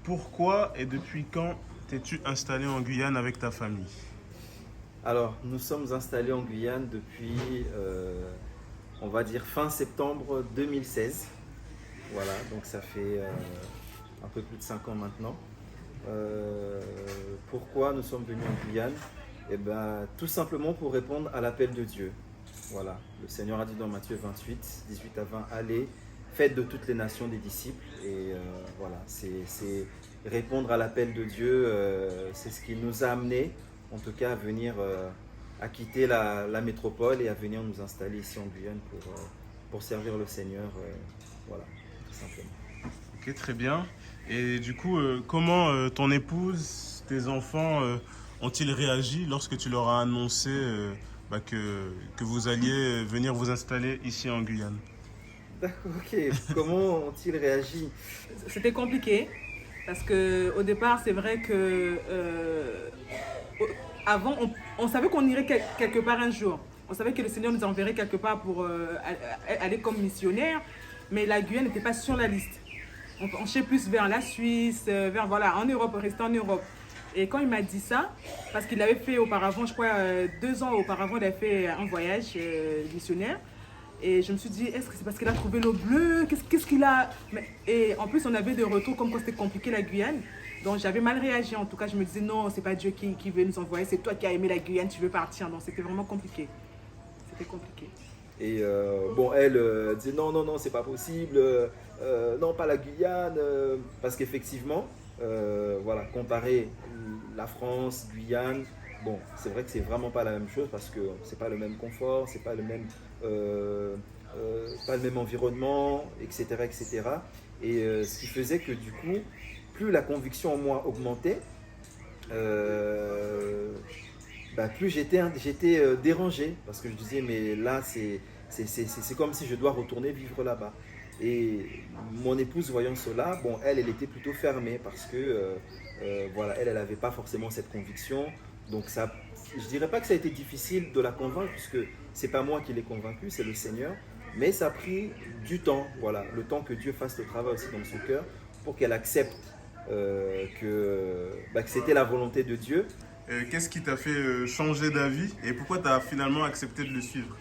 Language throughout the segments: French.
Pourquoi et depuis quand t'es-tu installé en Guyane avec ta famille? Alors, nous sommes installés en Guyane depuis, on va dire, fin septembre 2016. Voilà, donc ça fait un peu plus de 5 ans maintenant. Euh, Pourquoi nous sommes venus en Guyane? Eh ben, tout simplement pour répondre à l'appel de Dieu. Voilà, le Seigneur a dit dans Matthieu 28, 18 à 20, allez, faites de toutes les nations des disciples. Et voilà, c'est répondre à l'appel de Dieu, c'est ce qui nous a amenés, en tout cas, à venir, à quitter la métropole et à venir nous installer ici en Guyane pour servir le Seigneur. Voilà, tout simplement. Ok, très bien. Et du coup, comment ton épouse, tes enfants ont-ils réagi lorsque tu leur as annoncé que vous alliez venir vous installer ici en Guyane? D'accord, ok. Comment ont-ils réagi? C'était compliqué parce que au départ, c'est vrai que avant, on savait qu'on irait quelque part un jour. On savait que le Seigneur nous enverrait quelque part pour aller comme missionnaire, mais la Guyane n'était pas sur la liste. On penchait plus vers la Suisse, vers voilà, en Europe, rester en Europe. Et quand il m'a dit ça, parce qu'il avait fait auparavant, je crois 2 ans auparavant, il avait fait un voyage missionnaire. Et je me suis dit, est-ce que c'est parce qu'il a trouvé l'eau bleue? Qu'est-ce qu'il a? Et en plus, on avait des retours comme quoi c'était compliqué la Guyane. Donc j'avais mal réagi. En tout cas, je me disais, non, c'est pas Dieu qui veut nous envoyer, c'est toi qui as aimé la Guyane, tu veux partir. Donc c'était vraiment compliqué. C'était compliqué. Et bon, elle disait non, non, non, c'est pas possible, non, pas la Guyane, parce qu'effectivement, voilà, comparer la France, Guyane, bon, c'est vrai que c'est vraiment pas la même chose parce que c'est pas le même confort, c'est pas le même, pas le même environnement, etc., etc. Et ce qui faisait que du coup, plus la conviction en moi augmentait, euh, plus j'étais dérangé parce que je disais mais là c'est comme si je dois retourner vivre là-bas. Et mon épouse voyant cela, bon elle était plutôt fermée parce que voilà elle n'avait pas forcément cette conviction. Donc ça, je dirais pas que ça a été difficile de la convaincre puisque c'est pas moi qui l'ai convaincue, c'est le Seigneur. Mais ça a pris du temps, voilà, le temps que Dieu fasse le travail aussi dans son cœur pour qu'elle accepte que c'était la volonté de Dieu. Qu'est-ce qui t'a fait changer d'avis et pourquoi tu as finalement accepté de le suivre?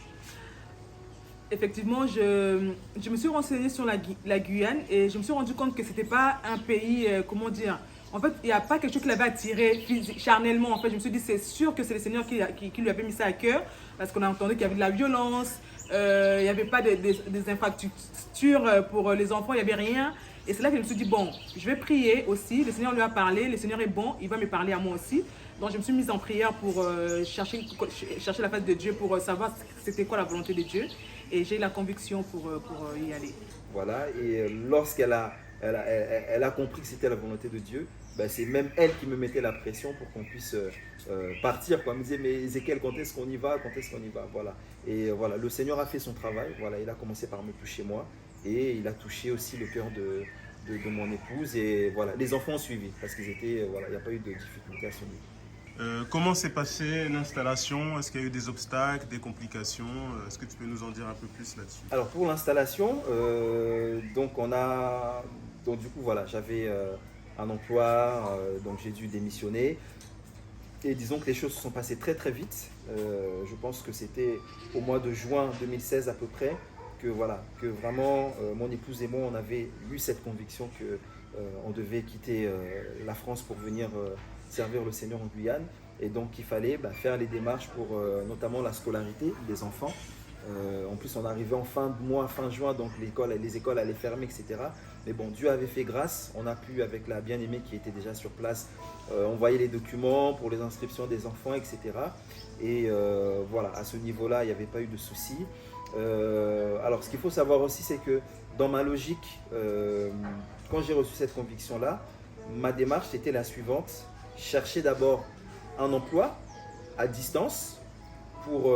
Effectivement, je me suis renseignée sur la Guyane et je me suis rendu compte que c'était pas un pays, comment dire, en fait, il n'y a pas quelque chose qui l'avait attiré charnellement. En fait, je me suis dit, c'est sûr que c'est le Seigneur qui lui avait mis ça à cœur parce qu'on a entendu qu'il y avait de la violence, il n'y avait pas des infrastructures pour les enfants, il n'y avait rien. Et c'est là que je me suis dit, bon, je vais prier aussi. Le Seigneur lui a parlé, le Seigneur est bon, il va me parler à moi aussi. Donc, je me suis mise en prière pour chercher la face de Dieu, pour savoir c'était quoi la volonté de Dieu. Et j'ai la conviction pour y aller. Voilà, et lorsqu'elle elle a compris que c'était la volonté de Dieu, c'est même elle qui me mettait la pression pour qu'on puisse partir. Quoi. Elle me disait, mais Ézéchiel, quand est-ce qu'on y va? Quand est-ce qu'on y va? Voilà. Et voilà, le Seigneur a fait son travail. Voilà, il a commencé par me toucher moi et il a touché aussi le cœur de mon épouse. Et voilà, les enfants ont suivi parce qu'ils étaient, voilà, il n'y a pas eu de difficulté à ce niveau. Comment s'est passée l'installation? Est-ce qu'il y a eu des obstacles, des complications? Est-ce que tu peux nous en dire un peu plus là-dessus? Alors pour l'installation, donc du coup voilà, j'avais un emploi, donc j'ai dû démissionner. Et disons que les choses se sont passées très très vite. Je pense que c'était au mois de juin 2016 à peu près que voilà, que vraiment mon épouse et moi on avait eu cette conviction que on devait quitter la France pour venir servir le Seigneur en Guyane. Et donc il fallait faire les démarches pour notamment la scolarité des enfants. En plus, on arrivait en fin de mois, fin juin, donc les écoles allaient fermer, etc. Mais bon, Dieu avait fait grâce. On a pu, avec la bien-aimée qui était déjà sur place, envoyer les documents pour les inscriptions des enfants, etc. Et voilà, à ce niveau-là, il n'y avait pas eu de soucis. Alors, ce qu'il faut savoir aussi, c'est que dans ma logique, quand j'ai reçu cette conviction-là, ma démarche était la suivante. Chercher d'abord un emploi à distance pour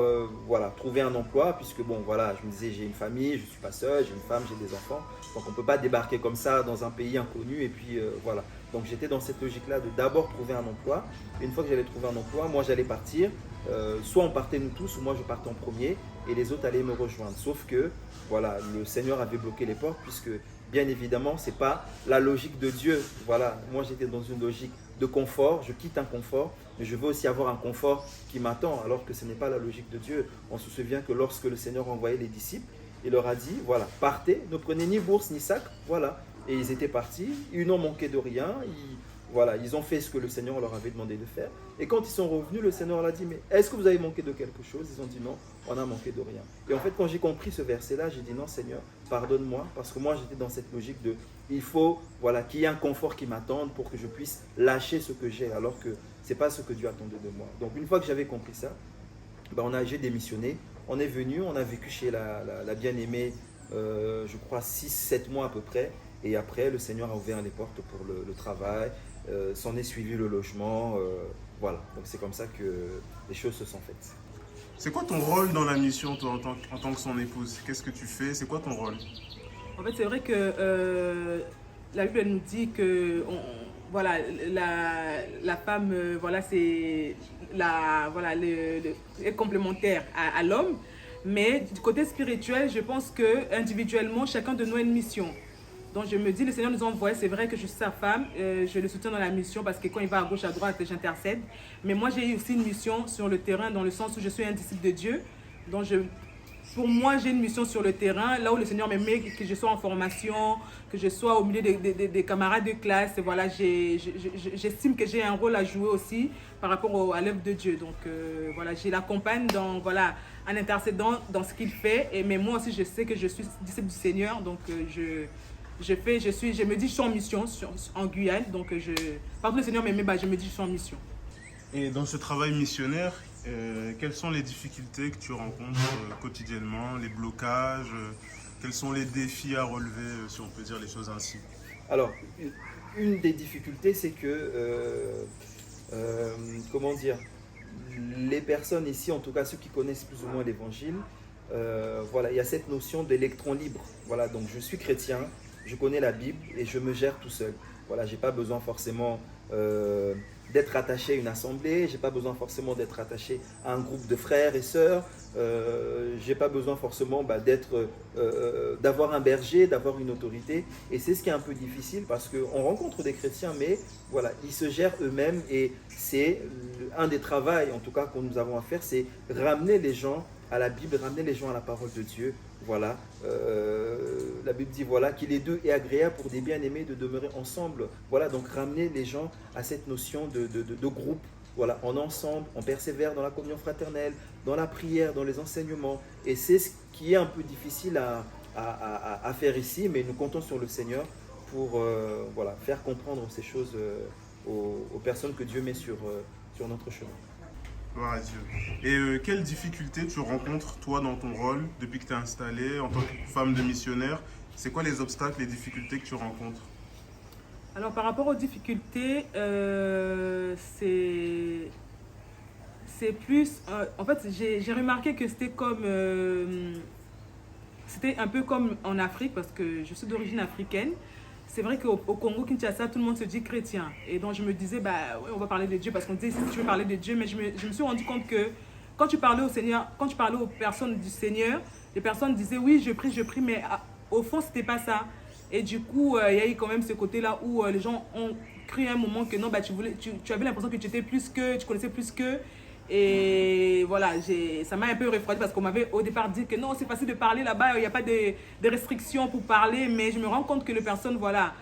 voilà, trouver un emploi, puisque bon, voilà, je me disais, j'ai une famille, je ne suis pas seul, j'ai une femme, j'ai des enfants, donc on ne peut pas débarquer comme ça dans un pays inconnu, et puis voilà. Donc j'étais dans cette logique-là de d'abord trouver un emploi. Et une fois que j'allais trouver un emploi, moi j'allais partir, soit on partait nous tous, ou moi je partais en premier, et les autres allaient me rejoindre. Sauf que, voilà, le Seigneur avait bloqué les portes, puisque bien évidemment, ce n'est pas la logique de Dieu. Voilà, moi j'étais dans une logique de confort, je quitte un confort, mais je veux aussi avoir un confort qui m'attend, alors que ce n'est pas la logique de Dieu. On se souvient que lorsque le Seigneur envoyait les disciples, il leur a dit, voilà, partez, ne prenez ni bourse ni sac, voilà. Et ils étaient partis, ils n'ont manqué de rien, voilà, ils ont fait ce que le Seigneur leur avait demandé de faire. Et quand ils sont revenus, le Seigneur leur a dit, mais est-ce que vous avez manqué de quelque chose? Ils ont dit non, on a manqué de rien. Et en fait, quand j'ai compris ce verset-là, j'ai dit non Seigneur, pardonne-moi, parce que moi j'étais dans cette logique de, il faut voilà, qu'il y ait un confort qui m'attende pour que je puisse lâcher ce que j'ai, alors que ce n'est pas ce que Dieu attendait de moi. Donc une fois que j'avais compris ça, j'ai démissionné, on est venu, on a vécu chez la bien-aimée, je crois 6-7 mois à peu près, et après le Seigneur a ouvert les portes pour le travail, s'en est suivi le logement, voilà, donc c'est comme ça que les choses se sont faites. C'est quoi ton rôle dans la mission, toi, en tant que son épouse? Qu'est-ce que tu fais? C'est quoi ton rôle? En fait, c'est vrai que la Bible elle nous dit que voilà, la femme voilà, c'est voilà, est complémentaire à l'homme. Mais du côté spirituel, je pense que individuellement, chacun de nous a une mission. Donc je me dis, le Seigneur nous envoie, c'est vrai que je suis sa femme, je le soutiens dans la mission parce que quand il va à gauche, à droite, j'intercède. Mais moi, j'ai aussi une mission sur le terrain dans le sens où je suis un disciple de Dieu. Donc pour moi, j'ai une mission sur le terrain, là où le Seigneur me met, que je sois en formation, que je sois au milieu des camarades de classe. Voilà, j'estime que j'ai un rôle à jouer aussi par rapport à l'œuvre de Dieu. Donc voilà, je l'accompagne voilà, en intercédant dans ce qu'il fait. Mais moi aussi, je sais que je suis disciple du Seigneur. Donc je me dis je suis en mission en Guyane. Donc par le Seigneur m'aime, je me dis je suis en mission. Et dans ce travail missionnaire, quelles sont les difficultés que tu rencontres quotidiennement, les blocages, quels sont les défis à relever, si on peut dire les choses ainsi? Alors, une des difficultés, c'est que, comment dire, les personnes ici, en tout cas ceux qui connaissent plus ou moins l'évangile, voilà, il y a cette notion d'électron libre. Voilà, donc je suis chrétien, je connais la Bible et je me gère tout seul. Voilà, je n'ai pas besoin forcément d'être attaché à une assemblée, je n'ai pas besoin forcément d'être attaché à un groupe de frères et sœurs, je n'ai pas besoin forcément d'avoir un berger, d'avoir une autorité. Et c'est ce qui est un peu difficile parce qu'on rencontre des chrétiens, mais voilà, ils se gèrent eux-mêmes et c'est un des travaux en tout cas que nous avons à faire, c'est ramener les gens à la Bible, ramener les gens à la parole de Dieu. Voilà, la Bible dit voilà, qu'il est doux et agréable pour des bien-aimés de demeurer ensemble. Voilà, donc ramener les gens à cette notion de groupe. Voilà, en ensemble, on persévère dans la communion fraternelle, dans la prière, dans les enseignements. Et c'est ce qui est un peu difficile à faire ici, mais nous comptons sur le Seigneur pour voilà, faire comprendre ces choses aux personnes que Dieu met sur notre chemin. Gloire à Dieu. Et quelles difficultés tu rencontres, toi, dans ton rôle, depuis que tu es installée en tant que femme de missionnaire? C'est quoi les obstacles, les difficultés que tu rencontres? Alors, par rapport aux difficultés, c'est plus... en fait, j'ai remarqué que c'était comme... c'était un peu comme en Afrique, parce que je suis d'origine africaine. C'est vrai qu'au Congo, Kinshasa, tout le monde se dit chrétien. Et donc, je me disais, ouais, on va parler de Dieu, parce qu'on disait, si tu veux parler de Dieu, mais je me suis rendu compte que quand tu parlais au Seigneur, quand tu parlais aux personnes du Seigneur, les personnes disaient, oui, je prie, mais au fond, c'était pas ça. Et du coup, il y a eu quand même ce côté-là où les gens ont cru à un moment que non, tu avais l'impression que tu étais plus que, tu connaissais plus que. Et voilà, ça m'a un peu refroidi parce qu'on m'avait au départ dit que non, c'est facile de parler là-bas, il n'y a pas de restrictions pour parler, mais je me rends compte que les personnes, voilà,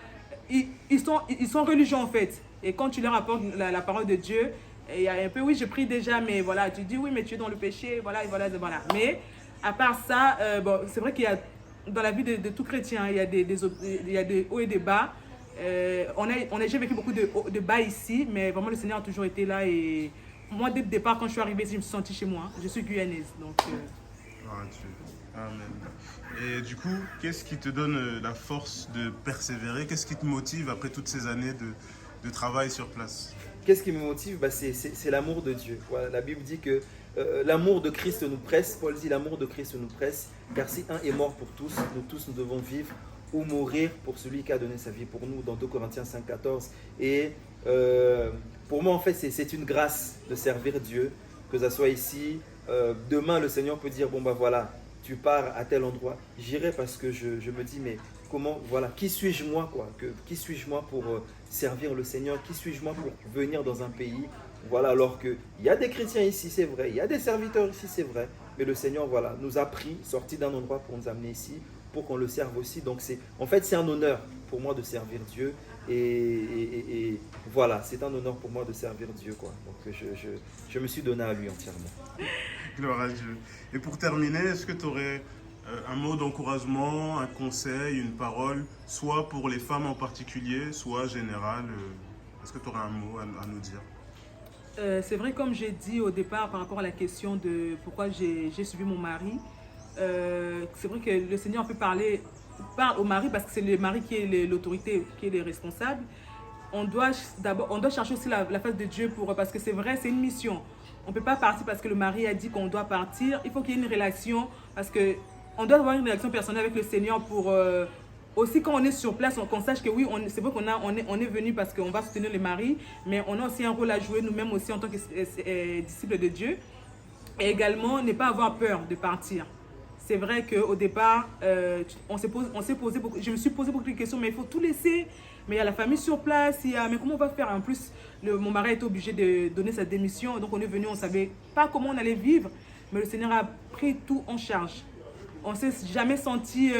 ils sont religieux en fait. Et quand tu leur apportes la parole de Dieu, il y a un peu, oui, je prie déjà, mais voilà, tu dis oui, mais tu es dans le péché, voilà, et voilà, voilà. Mais à part ça, c'est vrai qu'il y a, dans la vie de tout chrétien, il y a des hauts et des bas. J'ai vécu beaucoup de bas ici, mais vraiment le Seigneur a toujours été là et moi, dès le départ, quand je suis arrivée ici, je me suis sentie chez moi. Je suis guyanaise. Donc, Ah, Dieu. Amen. Et du coup, qu'est-ce qui te donne la force de persévérer? Qu'est-ce qui te motive après toutes ces années de travail sur place? Qu'est-ce qui me motive? C'est l'amour de Dieu. Voilà, la Bible dit que l'amour de Christ nous presse. Paul dit l'amour de Christ nous presse. Car si un est mort pour tous, nous devons vivre ou mourir pour celui qui a donné sa vie pour nous, dans 2 Corinthiens 5,14. Et pour moi, en fait, c'est une grâce de servir Dieu, que ça soit ici. Demain, le Seigneur peut dire, bon, voilà, tu pars à tel endroit. J'irai parce que je me dis, mais comment, voilà, qui suis-je moi, quoi, qui suis-je moi pour servir le Seigneur, qui suis-je moi pour venir dans un pays, voilà, alors qu'il y a des chrétiens ici, c'est vrai, il y a des serviteurs ici, c'est vrai, mais le Seigneur, voilà, nous a pris, sorti d'un endroit pour nous amener ici, pour qu'on le serve aussi. Donc, en fait, c'est un honneur pour moi de servir Dieu. Et voilà, c'est un honneur pour moi de servir Dieu, quoi. Donc, je me suis donné à lui entièrement. Gloire à Dieu. Et pour terminer, est-ce que tu aurais un mot d'encouragement, un conseil, une parole, soit pour les femmes en particulier, soit général est-ce que tu aurais un mot à nous dire? C'est vrai, comme j'ai dit au départ par rapport à la question de pourquoi j'ai suivi mon mari, c'est vrai que le Seigneur peut parle au mari parce que c'est le mari qui est l'autorité, qui est le responsable. On doit chercher aussi la face de Dieu parce que c'est vrai, c'est une mission. On ne peut pas partir parce que le mari a dit qu'on doit partir. Il faut qu'il y ait une relation parce qu'on doit avoir une relation personnelle avec le Seigneur pour aussi quand on est sur place, qu'on sache que oui, c'est vrai qu'on est venu parce qu'on va soutenir les maris, mais on a aussi un rôle à jouer nous-mêmes aussi en tant que disciples de Dieu. Et également, ne pas avoir peur de partir. C'est vrai qu'au départ, je me suis posé beaucoup de questions, mais il faut tout laisser. Mais il y a la famille sur place, mais comment on va faire? En plus, mon mari a été obligé de donner sa démission, donc on est venu, on ne savait pas comment on allait vivre, mais le Seigneur a pris tout en charge. On ne s'est jamais senti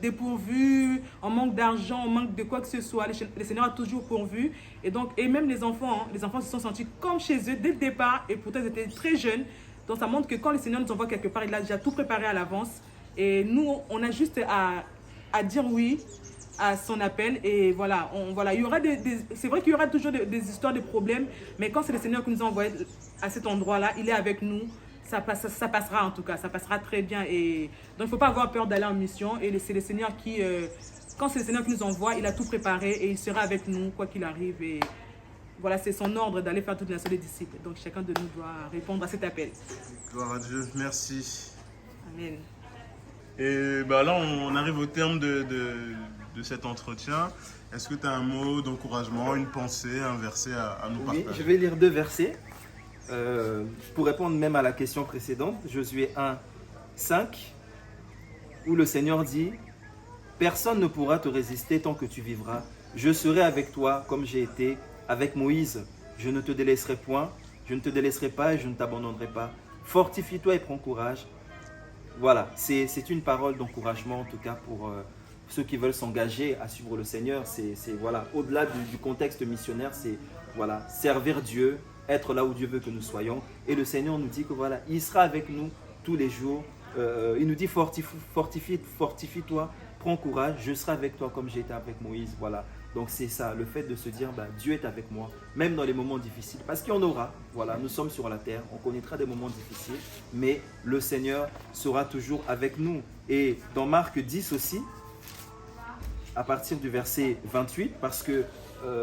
dépourvu, en manque d'argent, en manque de quoi que ce soit. Le Seigneur a toujours pourvu. Et même les enfants se sont sentis comme chez eux dès le départ, et pourtant ils étaient très jeunes. Donc ça montre que quand le Seigneur nous envoie quelque part, il a déjà tout préparé à l'avance. Et nous, on a juste à dire oui à son appel. Et voilà, il y aura c'est vrai qu'il y aura toujours des histoires, des problèmes. Mais quand c'est le Seigneur qui nous a envoyés à cet endroit-là, il est avec nous. Ça passera en tout cas, ça passera très bien. Et donc il ne faut pas avoir peur d'aller en mission. Et c'est le Seigneur quand c'est le Seigneur qui nous envoie, il a tout préparé et il sera avec nous quoi qu'il arrive. Et voilà, c'est son ordre d'aller faire toute la nation des disciples. Donc chacun de nous doit répondre à cet appel. Gloire à Dieu, merci. Amen. Et bah là, on arrive au terme de cet entretien. Est-ce que tu as un mot d'encouragement, une pensée, un verset à nous partager? Oui, je vais lire 2 versets. Pour répondre même à la question précédente, Josué 1, 5, où le Seigneur dit « Personne ne pourra te résister tant que tu vivras. Je serai avec toi comme j'ai été avec Moïse. Je ne te délaisserai point, je ne te délaisserai pas et je ne t'abandonnerai pas. Fortifie-toi et prends courage. » Voilà, c'est une parole d'encouragement en tout cas pour ceux qui veulent s'engager à suivre le Seigneur. Voilà, au-delà du contexte missionnaire, c'est voilà, servir Dieu, être là où Dieu veut que nous soyons. Et le Seigneur nous dit que voilà, il sera avec nous tous les jours. Il nous dit fortifie-toi, prends courage, je serai avec toi comme j'ai été avec Moïse. Voilà. Donc c'est ça, le fait de se dire Dieu est avec moi, même dans les moments difficiles. Parce qu'il y en aura, voilà, nous sommes sur la terre, on connaîtra des moments difficiles, mais le Seigneur sera toujours avec nous. Et dans Marc 10 aussi, à partir du verset 28, parce que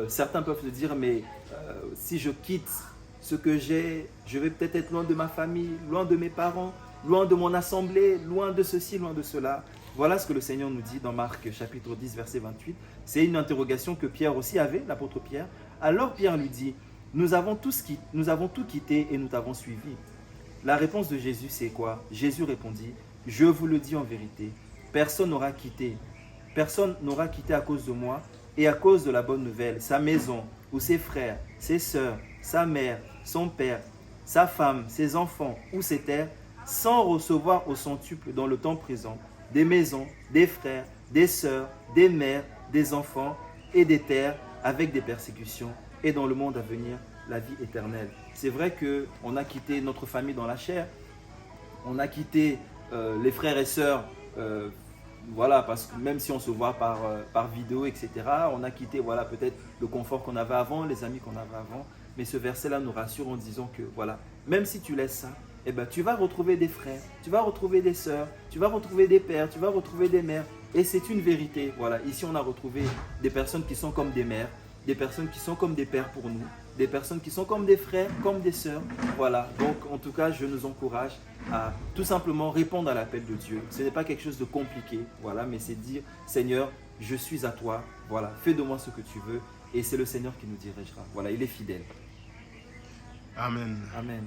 certains peuvent se dire, mais si je quitte ce que j'ai, je vais peut-être être loin de ma famille, loin de mes parents, loin de mon assemblée, loin de ceci, loin de cela. Voilà ce que le Seigneur nous dit dans Marc chapitre 10, verset 28. C'est une interrogation que Pierre aussi avait, l'apôtre Pierre. Alors Pierre lui dit, nous avons tout quitté et nous t'avons suivi. La réponse de Jésus, c'est quoi? Jésus répondit, je vous le dis en vérité, personne n'aura quitté à cause de moi et à cause de la bonne nouvelle, sa maison ou ses frères, ses sœurs, sa mère, son père, sa femme, ses enfants ou ses terres, sans recevoir au centuple dans le temps présent des maisons, des frères, des sœurs, des mères, des enfants et des terres avec des persécutions et dans le monde à venir la vie éternelle. C'est vrai qu'on a quitté notre famille dans la chair, on a quitté les frères et sœurs, voilà, parce que même si on se voit par vidéo, etc., on a quitté voilà, peut-être le confort qu'on avait avant, les amis qu'on avait avant, mais ce verset-là nous rassure en disant que voilà, même si tu laisses ça, eh ben, tu vas retrouver des frères, tu vas retrouver des sœurs, tu vas retrouver des pères, tu vas retrouver des mères. Et c'est une vérité. Voilà, ici on a retrouvé des personnes qui sont comme des mères, des personnes qui sont comme des pères pour nous, des personnes qui sont comme des frères, comme des sœurs. Voilà, donc en tout cas je nous encourage à tout simplement répondre à l'appel de Dieu. Ce n'est pas quelque chose de compliqué, voilà, mais c'est dire Seigneur, je suis à toi, voilà, fais de moi ce que tu veux. Et c'est le Seigneur qui nous dirigera. Voilà, il est fidèle. Amen. Amen.